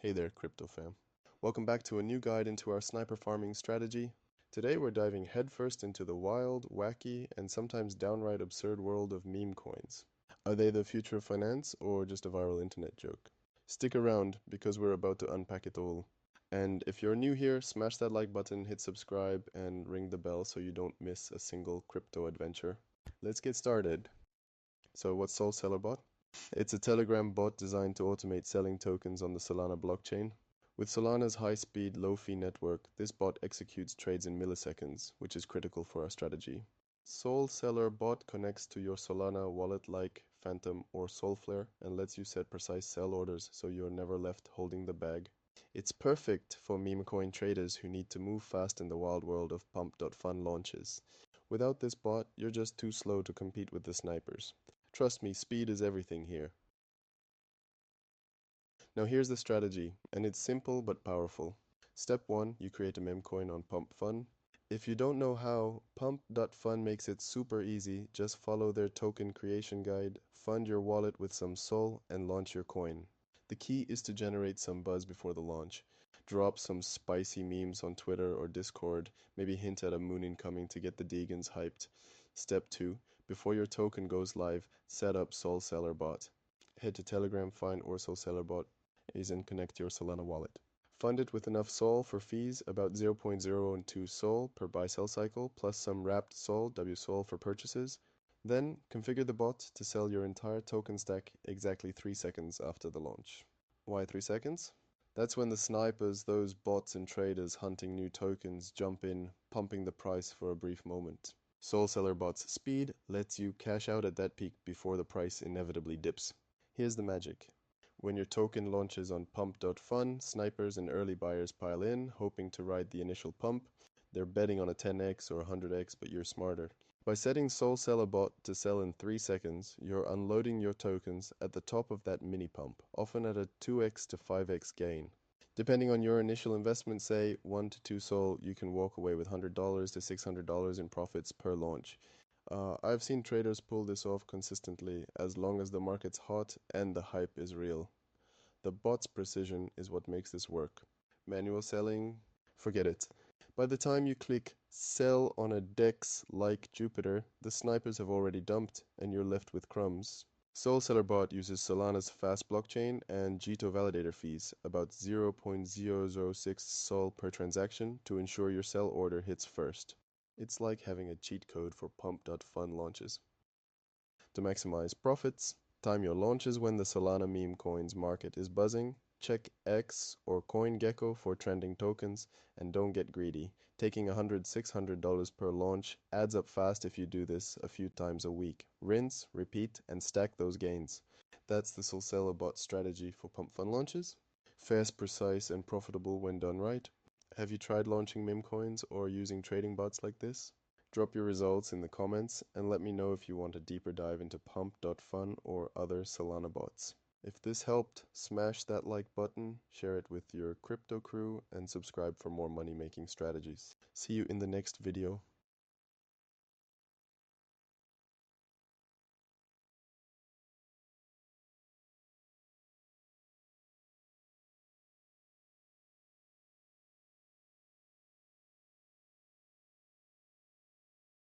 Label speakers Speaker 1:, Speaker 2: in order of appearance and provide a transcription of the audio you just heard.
Speaker 1: Hey there, crypto fam. Welcome back to a new guide into our sniper farming strategy. Today we're diving headfirst into the wild, wacky, and sometimes downright absurd world of meme coins. Are they the future of finance or just a viral internet joke? Stick around because we're about to unpack it all. And if you're new here, smash that like button, hit subscribe, and ring the bell so you don't miss a single crypto adventure. Let's get started. So what's Soul Seller Bot? It's a Telegram bot designed to automate selling tokens on the Solana blockchain. With Solana's high-speed, low-fee network, this bot executes trades in milliseconds, which is critical for our strategy. Soul Seller Bot connects to your Solana wallet like Phantom or Soulflare and lets you set precise sell orders so you're never left holding the bag. It's perfect for meme coin traders who need to move fast in the wild world of pump.fun launches. Without this bot, you're just too slow to compete with the snipers. Trust me, speed is everything here. Now here's the strategy, and it's simple but powerful. Step 1, you create a meme coin on PumpFun. If you don't know how, Pump.fun makes it super easy. Just follow their token creation guide, fund your wallet with some SOL, and launch your coin. The key is to generate some buzz before the launch. Drop some spicy memes on Twitter or Discord, maybe hint at a moon incoming to get the Deegans hyped. Step 2, before your token goes live, set up Soul Seller Bot. Head to Telegram, find or Soul Seller Bot and connect your Solana wallet. Fund it with enough SOL for fees, about 0.02 SOL per buy-sell cycle, plus some wrapped SOL, WSOL for purchases. Then, configure the bot to sell your entire token stack exactly 3 seconds after the launch. Why 3 seconds? That's when the snipers, those bots and traders hunting new tokens, jump in, pumping the price for a brief moment. Soul Seller Bot's speed lets you cash out at that peak before the price inevitably dips. Here's the magic. When your token launches on pump.fun, snipers and early buyers pile in, hoping to ride the initial pump. They're betting on a 10x or 100x, but you're smarter. By setting Soul Seller Bot to sell in 3 seconds, you're unloading your tokens at the top of that mini pump, often at a 2x to 5x gain. Depending on your initial investment, say 1 to 2 SOL, you can walk away with $100 to $600 in profits per launch. I've seen traders pull this off consistently as long as the market's hot and the hype is real. The bot's precision is what makes this work. Manual selling? Forget it. By the time you click sell on a DEX like Jupiter, the snipers have already dumped and you're left with crumbs. Soul Seller Bot uses Solana's fast blockchain and Jito validator fees, about 0.006 SOL per transaction, to ensure your sell order hits first. It's like having a cheat code for pump.fun launches. To maximize profits, time your launches when the Solana meme coins market is buzzing. Check X or CoinGecko for trending tokens, and don't get greedy. Taking $100, $600 per launch adds up fast if you do this a few times a week. Rinse, repeat, and stack those gains. That's the Soul Seller Bot strategy for pump fund launches. Fast, precise, and profitable when done right. Have you tried launching meme coins or using trading bots like this? Drop your results in the comments and let me know if you want a deeper dive into pump.fun or other Solana bots. If this helped, smash that like button, share it with your crypto crew, and subscribe for more money making strategies. See you in the next video.